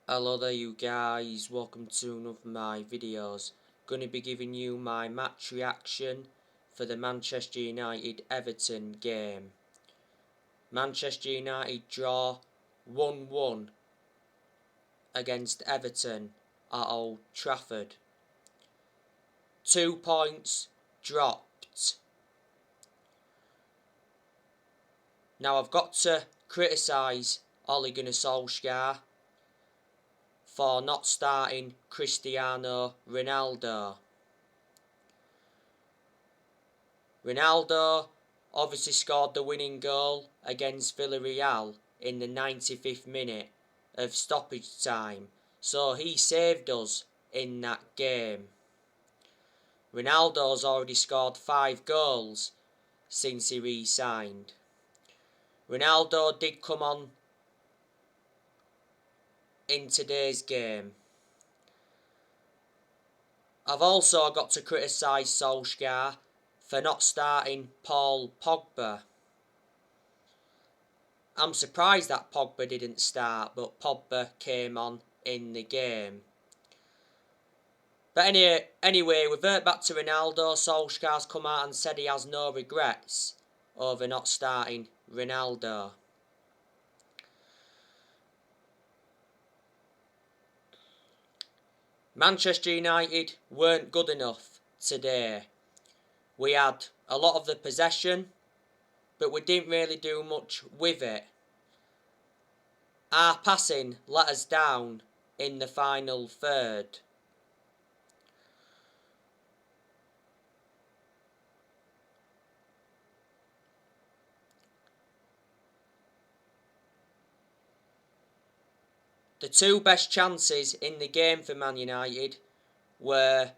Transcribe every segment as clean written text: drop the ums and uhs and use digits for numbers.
Hello there you guys, welcome to one of my videos. Going to be giving you my match reaction for the Manchester United Everton game. Manchester United draw 1-1 against Everton at Old Trafford. 2 points dropped. Now I've got to criticise Ole Gunnar Solskjaer for not starting Cristiano Ronaldo. Ronaldo obviously scored the winning goal against Villarreal in the 95th minute of stoppage time, so he saved us in that game. Ronaldo's already scored 5 goals since he re-signed. Ronaldo did come on in today's game. I've also got to criticise Solskjaer for not starting Paul Pogba. I'm surprised that Pogba didn't start, but Pogba came on in the game. But anyway, revert back to Ronaldo. Solskjaer's come out and said he has no regrets over not starting Ronaldo. Manchester United weren't good enough today. We had a lot of the possession, but we didn't really do much with it. Our passing let us down in the final third. The 2 best chances in the game for Man United were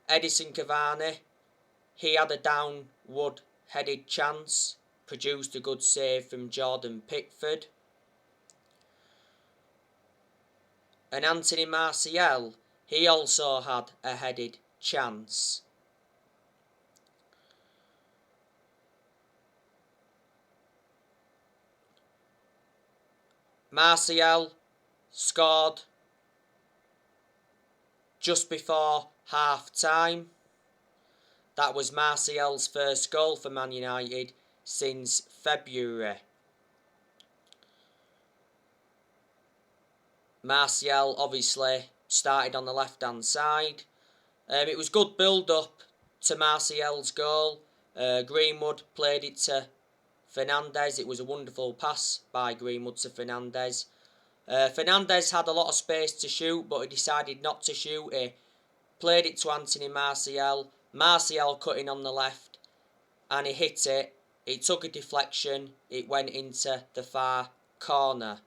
Edison Cavani. He had a downward headed chance, produced a good save from Jordan Pickford. And Anthony Martial, he also had a headed chance. Martial scored just before half time. That was Martial's first goal for Man United since February. Martial obviously started on the left hand side. It was good build up to Martial's goal. Greenwood played it to Fernandes. It was a wonderful pass by Greenwood to Fernandes. Fernandes had a lot of space to shoot, but he decided not to shoot it. Played it to Anthony Martial. Martial cut in on the left, and he hit it. It took a deflection. It went into the far corner.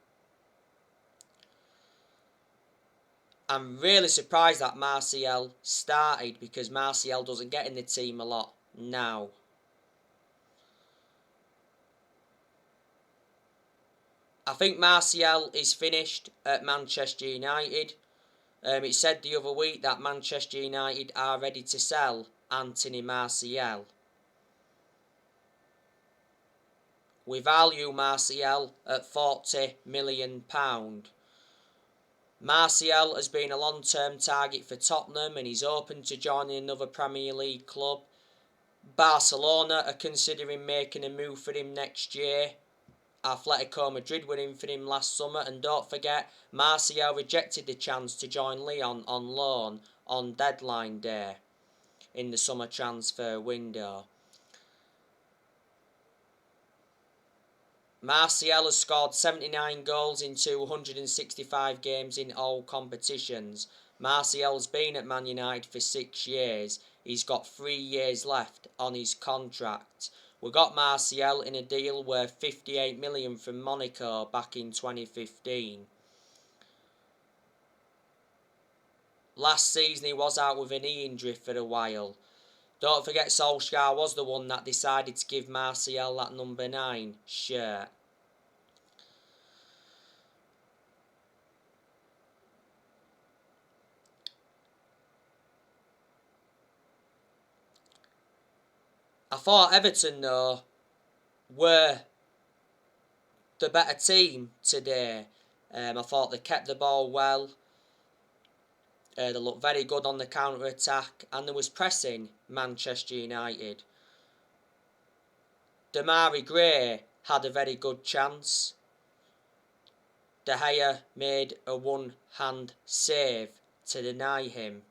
I'm really surprised that Martial started, because Martial doesn't get in the team a lot now. I think Martial is finished at Manchester United. It said the other week that Manchester United are ready to sell Anthony Martial. We value Martial at £40 million. Martial has been a long-term target for Tottenham, and he's open to joining another Premier League club. Barcelona are considering making a move for him next year. Atletico Madrid were in for him last summer, and don't forget, Martial rejected the chance to join Lyon on loan on deadline day in the summer transfer window. Martial has scored 79 goals in 265 games in all competitions. Martial's been at Man United for 6 years. He's got 3 years left on his contract. We got Martial in a deal worth 58 million from Monaco back in 2015. Last season he was out with a knee injury for a while. Don't forget, Solskjaer was the one that decided to give Martial that number 9 shirt. I thought Everton, though, were the better team today. I thought they kept the ball well. They looked very good on the counter-attack, and there was pressing Manchester United. Demarai Gray had a very good chance. De Gea made a one-hand save to deny him.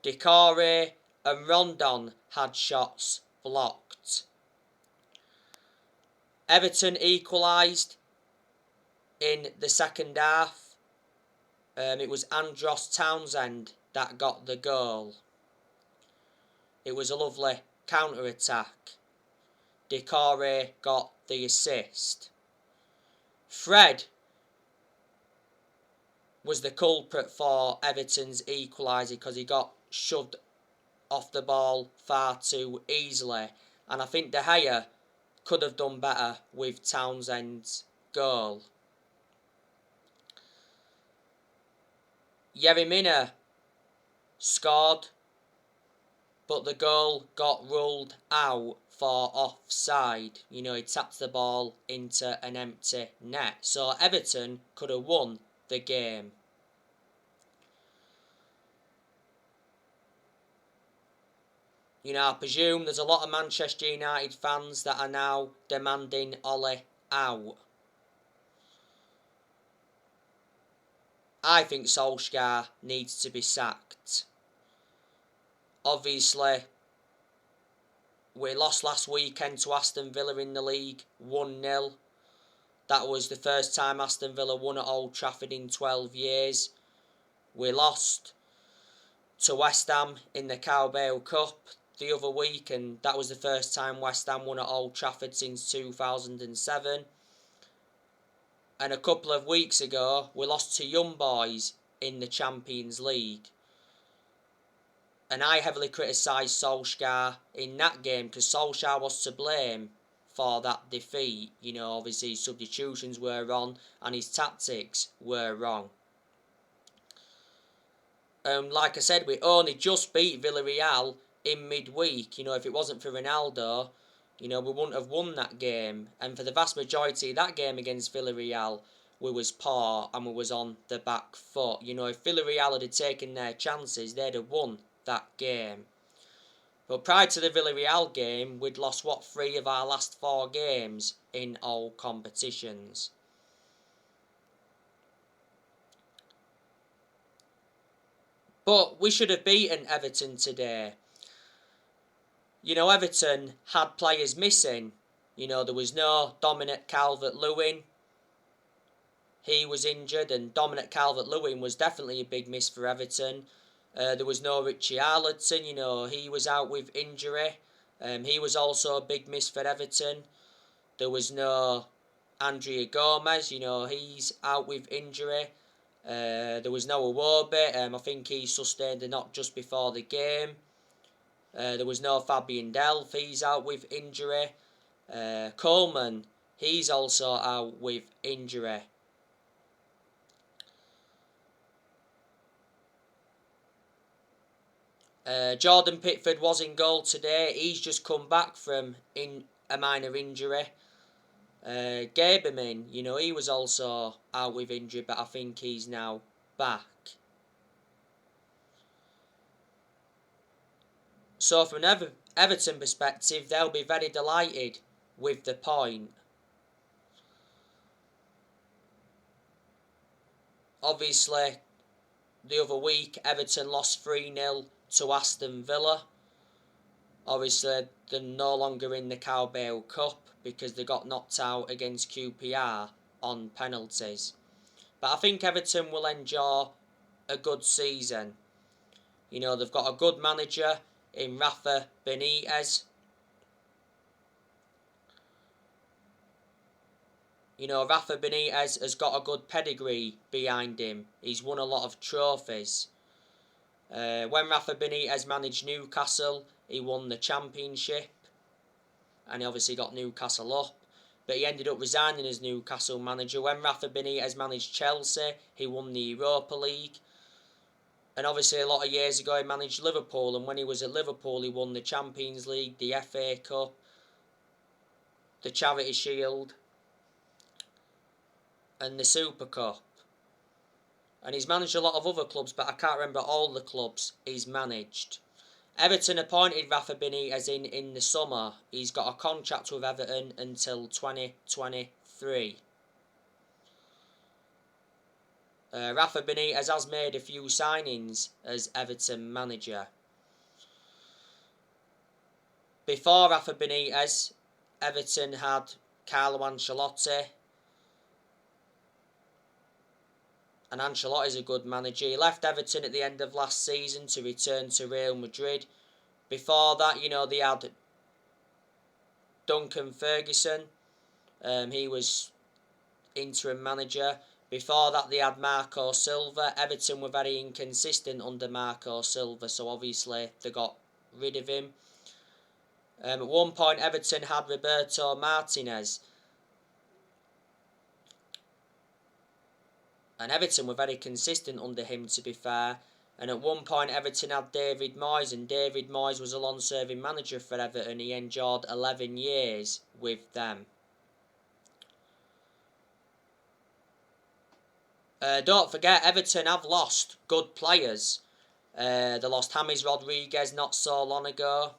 Decore and Rondon had shots blocked. Everton equalised in the second half. It was Andros Townsend that got the goal. It was a lovely counter-attack. Decore got the assist. Fred was the culprit for Everton's equaliser because he got shoved off the ball far too easily, and I think De Gea could have done better with Townsend's goal. Yeremina scored, but the goal got ruled out for offside. He tapped the ball into an empty net, so Everton could have won the game. I presume there's a lot of Manchester United fans that are now demanding Ole out. I think Solskjaer needs to be sacked. Obviously, we lost last weekend to Aston Villa in the league, 1-0. That was the first time Aston Villa won at Old Trafford in 12 years. We lost to West Ham in the Carabao Cup the other week, and that was the first time West Ham won at Old Trafford since 2007. And a couple of weeks ago, we lost to Young Boys in the Champions League. And I heavily criticised Solskjaer in that game because Solskjaer was to blame for that defeat. Obviously his substitutions were wrong and his tactics were wrong. Like I said, we only just beat Villarreal in midweek. If it wasn't for Ronaldo, we wouldn't have won that game. And for the vast majority of that game against Villarreal, we was poor and we was on the back foot. If Villarreal had taken their chances, they'd have won that game. But prior to the Villarreal game, we'd lost 3 of our last 4 games in all competitions. But we should have beaten Everton today. Everton had players missing. There was no Dominic Calvert-Lewin. He was injured, and Dominic Calvert-Lewin was definitely a big miss for Everton. There was no Richie Arlington. He was out with injury. He was also a big miss for Everton. There was no Andrea Gomez. He's out with injury. There was no Iwobi. I think he sustained a knock just before the game. There was no Fabian Delph. He's out with injury. Coleman, he's also out with injury. Jordan Pickford was in goal today. He's just come back from a minor injury. Gaberman, he was also out with injury, but I think he's now back. So from an Everton perspective, they'll be very delighted with the point. Obviously, the other week, Everton lost 3-0 to Aston Villa. Obviously, they're no longer in the Carabao Cup because they got knocked out against QPR on penalties. But I think Everton will enjoy a good season. They've got a good manager in Rafa Benitez. Rafa Benitez has got a good pedigree behind him. He's won a lot of trophies. When Rafa Benitez managed Newcastle, he won the Championship. And he obviously got Newcastle up. But he ended up resigning as Newcastle manager. When Rafa Benitez managed Chelsea, he won the Europa League. And obviously a lot of years ago he managed Liverpool. And when he was at Liverpool, he won the Champions League, the FA Cup. the Charity Shield, and the Super Cup. And he's managed a lot of other clubs, but I can't remember all the clubs he's managed. Everton appointed Rafa Benitez in the summer. He's got a contract with Everton until 2023. Rafa Benitez has made a few signings as Everton manager. Before Rafa Benitez, Everton had Carlo Ancelotti. And Ancelotti's a good manager. He left Everton at the end of last season to return to Real Madrid. Before that, they had Duncan Ferguson. He was interim manager. Before that, they had Marco Silva. Everton were very inconsistent under Marco Silva, so obviously they got rid of him. At one point, Everton had Roberto Martinez. And Everton were very consistent under him, to be fair. And at one point, Everton had David Moyes, and David Moyes was a long-serving manager for Everton. He endured 11 years with them. Don't forget, Everton have lost good players. They lost James Rodriguez not so long ago.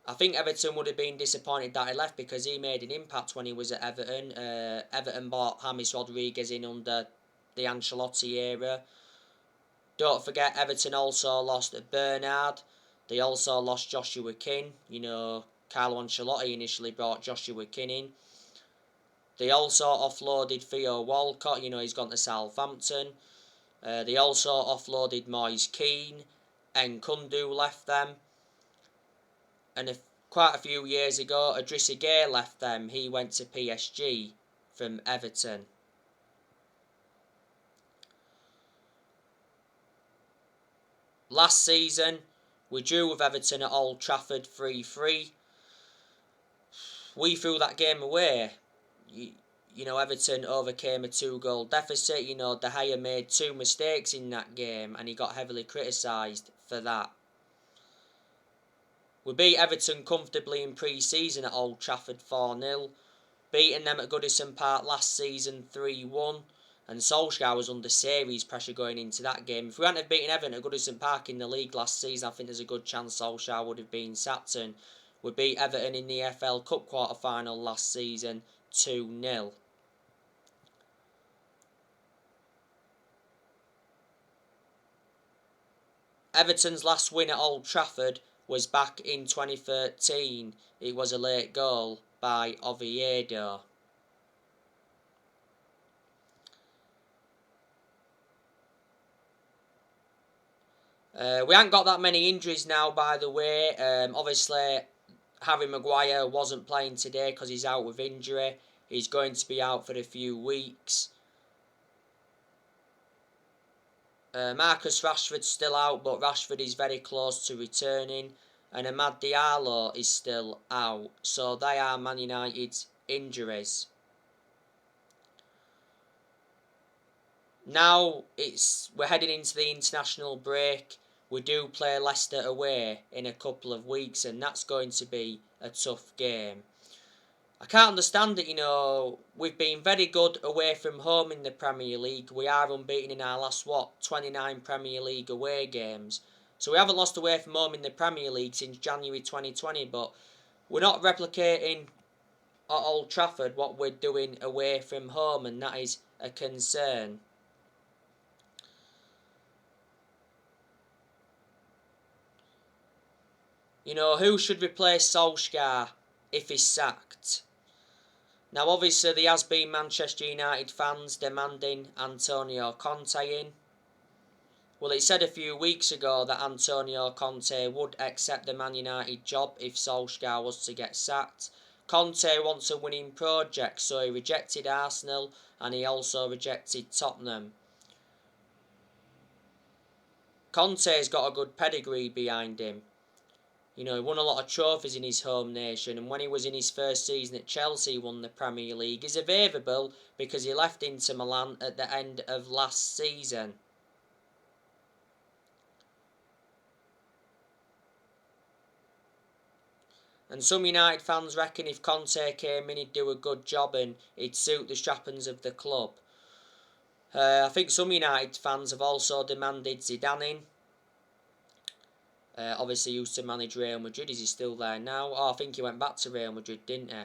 I think Everton would have been disappointed that he left because he made an impact when he was at Everton. Everton bought James Rodriguez in under the Ancelotti era. Don't forget, Everton also lost Bernard. They also lost Joshua King. Carlo Ancelotti initially brought Joshua King in. They also offloaded Theo Walcott. He's gone to Southampton. They also offloaded Moise Kean. And Kundu left them. And quite a few years ago, Idrissa Gueye left them. He went to PSG from Everton. Last season, we drew with Everton at Old Trafford 3-3. We threw that game away. Everton overcame a 2-goal deficit. De Gea made 2 mistakes in that game and he got heavily criticised for that. We beat Everton comfortably in pre-season at Old Trafford 4-0. Beating them at Goodison Park last season 3-1. And Solskjaer was under serious pressure going into that game. If we hadn't have beaten Everton at Goodison Park in the league last season, I think there's a good chance Solskjaer would have been sacked. And we beat Everton in the FL Cup quarter-final last season 2-0. Everton's last win at Old Trafford was back in 2013. It was a late goal by Oviedo. We haven't got that many injuries now, by the way. Obviously, Harry Maguire wasn't playing today because he's out with injury. He's going to be out for a few weeks. Marcus Rashford's still out, but Rashford is very close to returning. And Amad Diallo is still out. So they are Man United's injuries. Now we're heading into the international break. We do play Leicester away in a couple of weeks, and that's going to be a tough game. I can't understand it, we've been very good away from home in the Premier League. We are unbeaten in our last, 29 Premier League away games. So we haven't lost away from home in the Premier League since January 2020, but we're not replicating at Old Trafford what we're doing away from home, and that is a concern. Who should replace Solskjaer if he's sacked? Now, obviously, there has been Manchester United fans demanding Antonio Conte in. Well, it said a few weeks ago that Antonio Conte would accept the Man United job if Solskjaer was to get sacked. Conte wants a winning project, so he rejected Arsenal and he also rejected Tottenham. Conte's got a good pedigree behind him. He won a lot of trophies in his home nation, and when he was in his first season at Chelsea, he won the Premier League. He's available because he left Inter Milan at the end of last season. And some United fans reckon if Conte came in, he'd do a good job and he'd suit the trappings of the club. I think some United fans have also demanded Zidane in. Obviously used to manage Real Madrid. Is he still there now? Oh, I think he went back to Real Madrid, didn't he?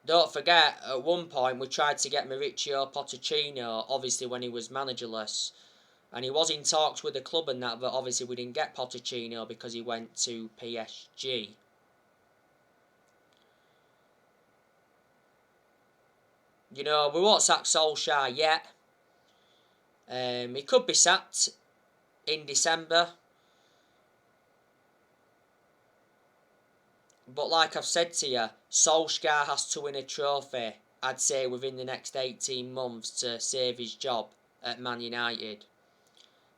Don't forget, at one point we tried to get Mauricio Pochettino, obviously when he was managerless. And he was in talks with the club and that, but obviously we didn't get Pochettino because he went to PSG. You know, we won't sack Solskjaer yet. He could be sacked in December. But like I've said to you, Solskjaer has to win a trophy, I'd say, within the next 18 months to save his job at Man United.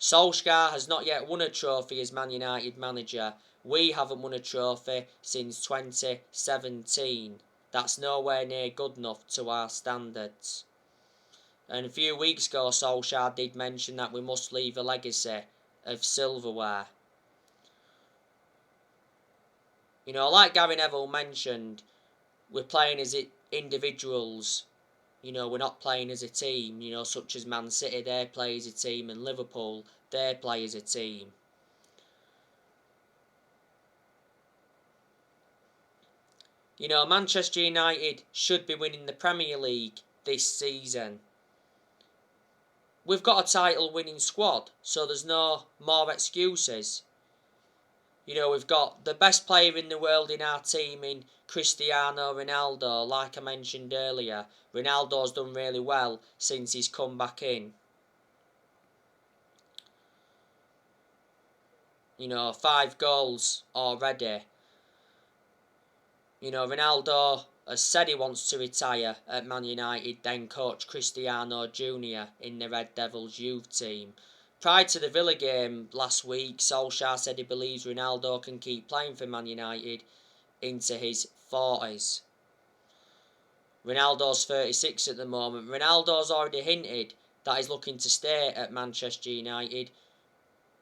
Solskjaer has not yet won a trophy as Man United manager. We haven't won a trophy since 2017. That's nowhere near good enough to our standards. And a few weeks ago, Solskjaer did mention that we must leave a legacy of silverware. You know, like Gary Neville mentioned, we're playing as individuals. You know, we're not playing as a team. You know, such as Man City, they play as a team, and Liverpool, they play as a team. You know, Manchester United should be winning the Premier League this season. We've got a title-winning squad, so there's no more excuses. You know, we've got the best player in the world in our team in Cristiano Ronaldo. Like I mentioned earlier, Ronaldo's done really well since he's come back in. You know, 5 goals already. You know, Ronaldo has said he wants to retire at Man United, then coach Cristiano Jr. in the Red Devils youth team. Prior to the Villa game last week, Solskjaer said he believes Ronaldo can keep playing for Man United into his 40s. Ronaldo's 36 at the moment. Ronaldo's already hinted that he's looking to stay at Manchester United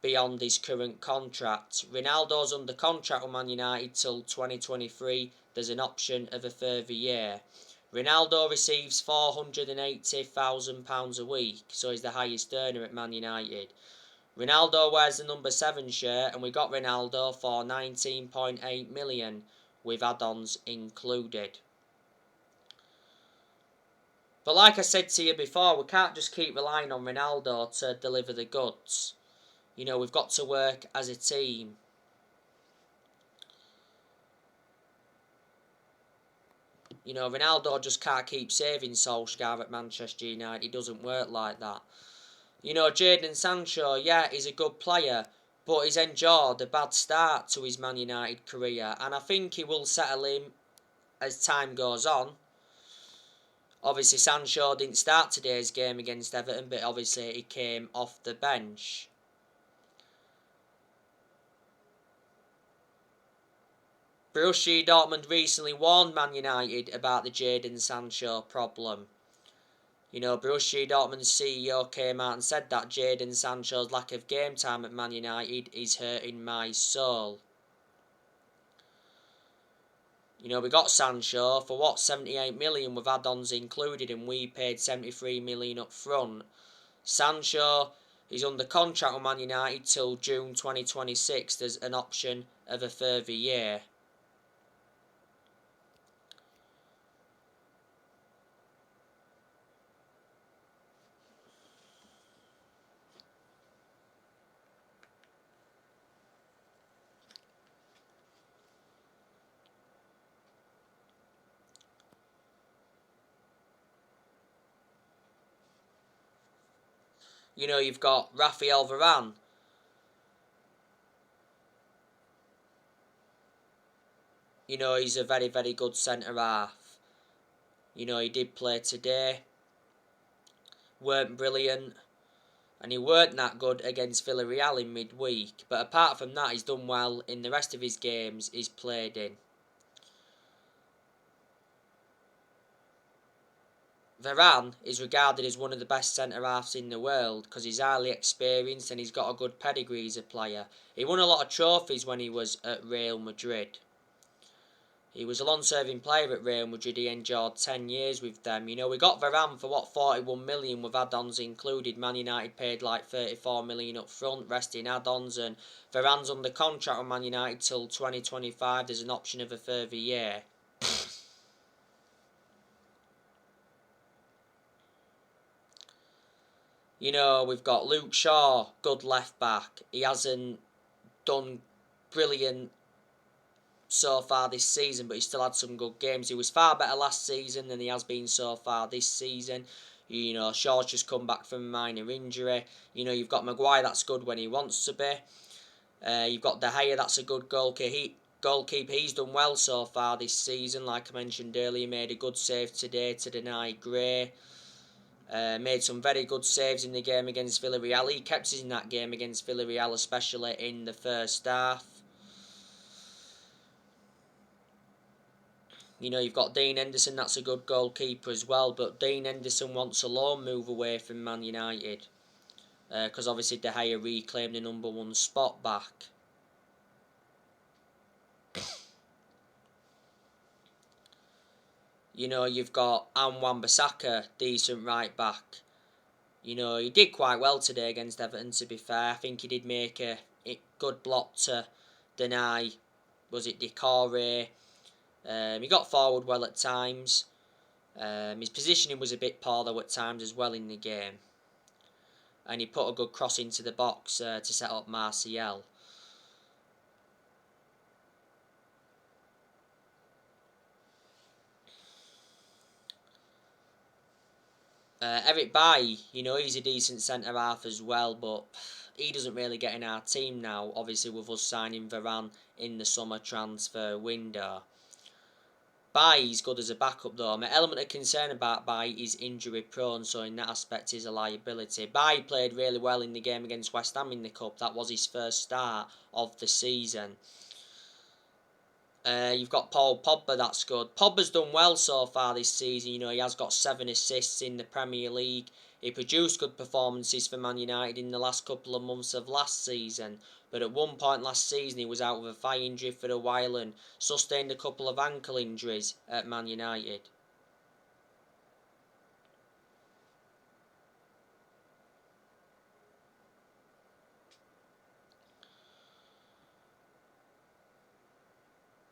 beyond his current contract. Ronaldo's under contract with Man United till 2023. There's an option of a further year. Ronaldo receives £480,000 a week, so he's the highest earner at Man United. Ronaldo wears the number 7 shirt, and we got Ronaldo for 19.8 million with add-ons included. But like I said to you before, we can't just keep relying on Ronaldo to deliver the goods. You know, we've got to work as a team. You know, Ronaldo just can't keep saving Solskjaer at Manchester United. It doesn't work like that. You know, Jadon Sancho, yeah, he's a good player, but he's endured a bad start to his Man United career, and I think he will settle in as time goes on. Obviously, Sancho didn't start today's game against Everton, but obviously he came off the bench. Borussia Dortmund recently warned Man United about the Jadon Sancho problem. You know, Borussia Dortmund's CEO came out and said that Jadon Sancho's lack of game time at Man United is hurting my soul. You know, we got Sancho for what, 78 million with add-ons included, and we paid 73 million up front. Sancho is under contract with Man United till June 2026. There's an option of a further year. You know, you've got Raphael Varane. You know, he's a very, very good centre-half. You know, he did play today. Weren't brilliant. And he weren't that good against Villarreal in midweek. But apart from that, he's done well in the rest of his games he's played in. Varane is regarded as one of the best centre-halves in the world because he's highly experienced and he's got a good pedigree as a player. He won a lot of trophies when he was at Real Madrid. He was a long-serving player at Real Madrid. He endured 10 years with them. You know, we got Varane for, 41 million with add-ons included. Man United paid like 34 million up front, rest in add-ons. And Varane's under contract with Man United till 2025. There's an option of a further year. You know, we've got Luke Shaw, good left-back. He hasn't done brilliant so far this season, but he still had some good games. He was far better last season than he has been so far this season. You know, Shaw's just come back from a minor injury. You know, you've got Maguire, that's good when he wants to be. You've got De Gea, that's a good goalkeeper. He's done well so far this season. Like I mentioned earlier, he made a good save today to deny Gray. Made some very good saves in the game against Villarreal. He kept us in that game against Villarreal, especially in the first half. You know, you've got Dean Henderson, that's a good goalkeeper as well, but Dean Henderson wants a loan move away from Man United because obviously De Gea reclaimed the number 1 spot back. You know, you've got Wan-Bissaka, decent right back. You know, he did quite well today against Everton, to be fair. I think he did make a good block to deny, was it Decore? He got forward well at times. His positioning was a bit poor though at times as well in the game. And he put a good cross into the box to set up Martial. Eric Bailly, you know, he's a decent centre-half as well, but he doesn't really get in our team now, obviously with us signing Varane in the summer transfer window. Bailly's good as a backup though. My element of concern about Bailly is injury prone, so in that aspect he's a liability. Bailly played really well in the game against West Ham in the Cup. That was his first start of the season. You've got Paul Pogba, that's good. Pogba's done well so far this season. You know, he has got 7 assists in the Premier League. He produced good performances for Man United in the last couple of months of last season. But at one point last season he was out with a thigh injury for a while and sustained a couple of ankle injuries at Man United.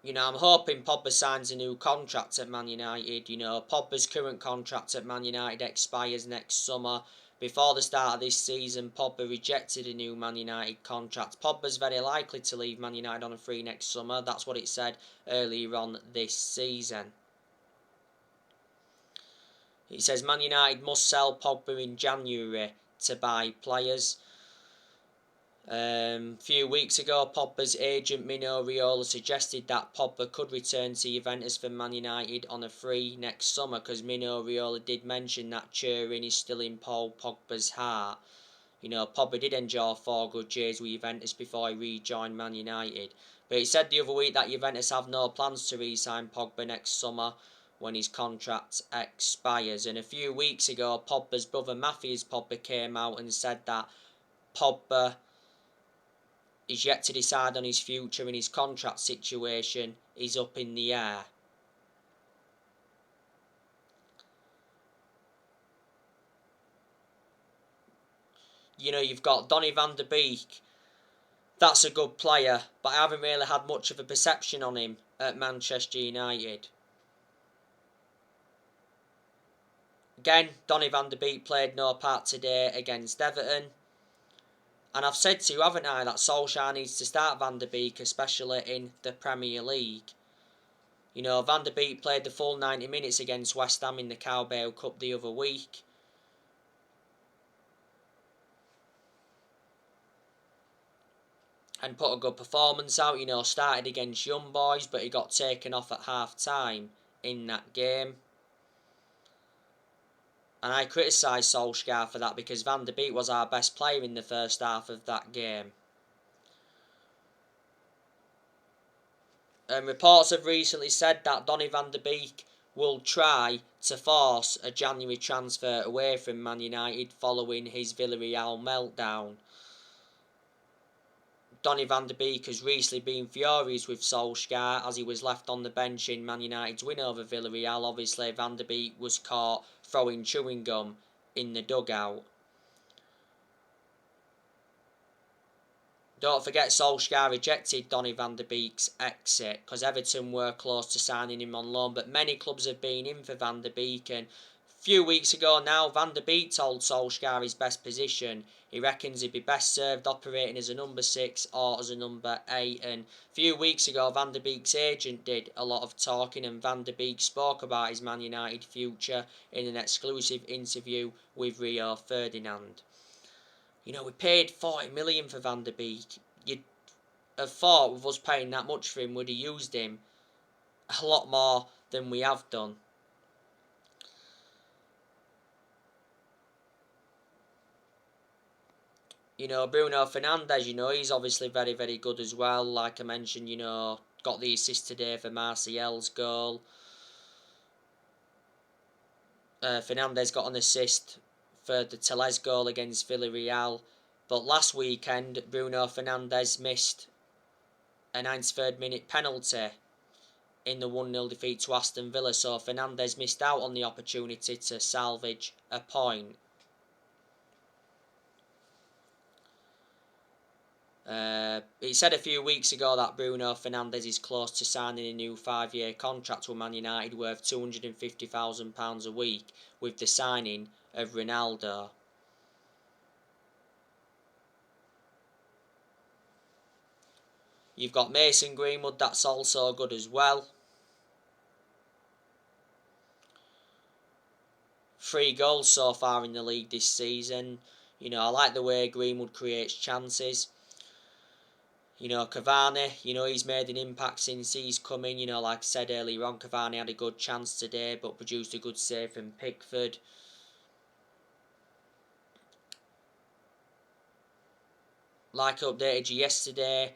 You know, I'm hoping Pogba signs a new contract at Man United. You know, Pogba's current contract at Man United expires next summer. Before the start of this season, Pogba rejected a new Man United contract. Pogba's very likely to leave Man United on a free next summer. That's what it said earlier on this season. It says Man United must sell Pogba in January to buy players. Few weeks ago, Pogba's agent Mino Raiola suggested that Pogba could return to Juventus from Man United on a free next summer because Mino Raiola did mention that Turin is still in Paul Pogba's heart. You know, Pogba did enjoy 4 good years with Juventus before he rejoined Man United. But he said the other week that Juventus have no plans to re-sign Pogba next summer when his contract expires. And a few weeks ago, Pogba's brother Matthias Pogba came out and said that Pogba is yet to decide on his future and his contract situation is up in the air. You know, you've got Donny van der Beek. That's a good player, but I haven't really had much of a perception on him at Manchester United. Again, Donny van der Beek played no part today against Everton. And I've said to you, haven't I, that Solskjaer needs to start Van der Beek, especially in the Premier League. You know, Van der Beek played the full 90 minutes against West Ham in the Carabao Cup the other week. And put a good performance out, you know, started against Young Boys, but he got taken off at half-time in that game. And I criticised Solskjaer for that because Van der Beek was our best player in the first half of that game. And reports have recently said that Donny van der Beek will try to force a January transfer away from Man United following his Villarreal meltdown. Donny van de Beek has recently been furious with Solskjaer as he was left on the bench in Man United's win over Villarreal. Obviously, Van de Beek was caught throwing chewing gum in the dugout. Don't forget Solskjaer rejected Donny van de Beek's exit because Everton were close to signing him on loan, but many clubs have been in for Van de Beek, and a few weeks ago now Van de Beek told Solskjaer his best position. He reckons he'd be best served operating as a number 6 or as a number 8, and a few weeks ago Van de Beek's agent did a lot of talking, and Van de Beek spoke about his Man United future in an exclusive interview with Rio Ferdinand. You know, we paid 40 million for Van de Beek. You'd have thought with us paying that much for him, we'd have used him a lot more than we have done. You know, Bruno Fernandes, you know, he's obviously very, very good as well. Like I mentioned, you know, got the assist today for Martial's goal. Fernandes got an assist for the Teles goal against Villarreal. But last weekend, Bruno Fernandes missed a 93rd minute penalty in the 1-0 defeat to Aston Villa, so Fernandes missed out on the opportunity to salvage a point. It said a few weeks ago that Bruno Fernandes is close to signing a new 5-year contract with Man United worth £250,000 a week with the signing of Ronaldo. You've got Mason Greenwood, that's also good as well. 3 goals so far in the league this season. You know, I like the way Greenwood creates chances. You know, Cavani, you know, he's made an impact since he's come in. You know, like I said earlier on, Cavani had a good chance today, but produced a good save from Pickford. Like I updated you yesterday,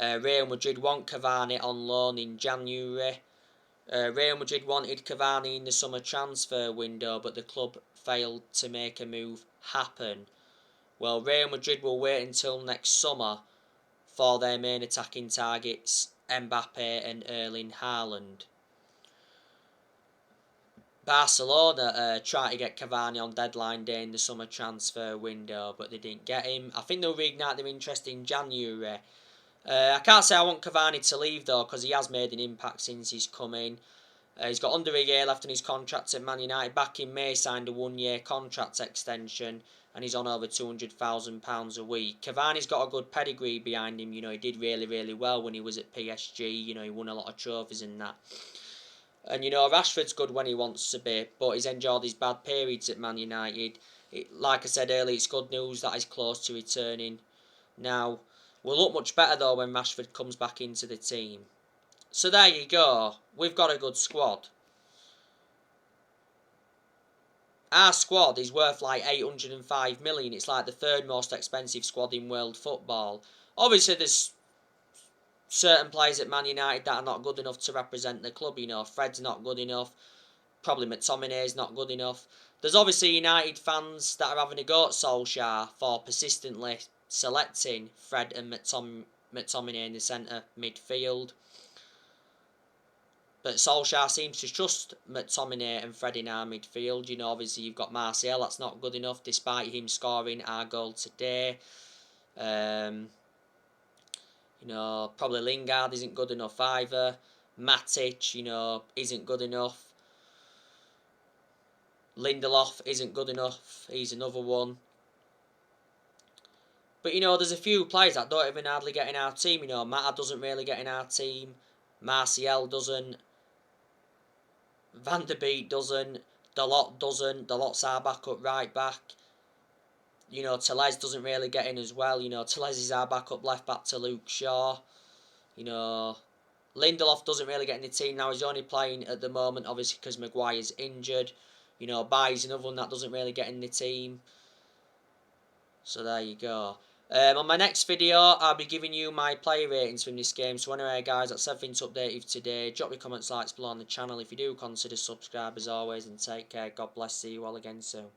Real Madrid want Cavani on loan in January. Real Madrid wanted Cavani in the summer transfer window, but the club failed to make a move happen. Well, Real Madrid will wait until next summer for their main attacking targets, Mbappe and Erling Haaland. Barcelona tried to get Cavani on deadline day in the summer transfer window, but they didn't get him. I think they'll reignite their interest in January. I can't say I want Cavani to leave though, because he has made an impact since he's come in. He's got under a year left on his contract at Man United. Back in May, signed a 1-year contract extension, and he's on over £200,000 a week. Cavani's got a good pedigree behind him. You know, he did really, really well when he was at PSG. You know, he won a lot of trophies and that. And, you know, Rashford's good when he wants to be, but he's enjoyed his bad periods at Man United. Like I said earlier, it's good news that he's close to returning. Now, we'll look much better, though, when Rashford comes back into the team. So there you go. We've got a good squad. Our squad is worth like 805 million. It's like the 3rd most expensive squad in world football. Obviously, there's certain players at Man United that are not good enough to represent the club. You know, Fred's not good enough. Probably McTominay's not good enough. There's obviously United fans that are having a go at Solskjaer for persistently selecting Fred and McTominay in the centre midfield. But Solskjaer seems to trust McTominay and Fred in our midfield. You know, obviously you've got Martial, that's not good enough, despite him scoring our goal today. You know, probably Lingard isn't good enough either. Matic, you know, isn't good enough. Lindelof isn't good enough. He's another one. But, you know, there's a few players that don't even hardly get in our team. You know, Mata doesn't really get in our team. Martial doesn't. Van der Beek doesn't. Dalot doesn't. Dalot's our backup right back. You know, Teles doesn't really get in as well. You know, Teles is our backup left back to Luke Shaw. You know, Lindelof doesn't really get in the team now. He's only playing at the moment, obviously, because Maguire's injured. You know, Baye's another one that doesn't really get in the team. So there you go. On my next video, I'll be giving you my player ratings from this game. So anyway, guys, that's everything to update you today. Drop your comments, likes below on the channel. If you do, consider subscribe as always, and take care. God bless. See you all again soon.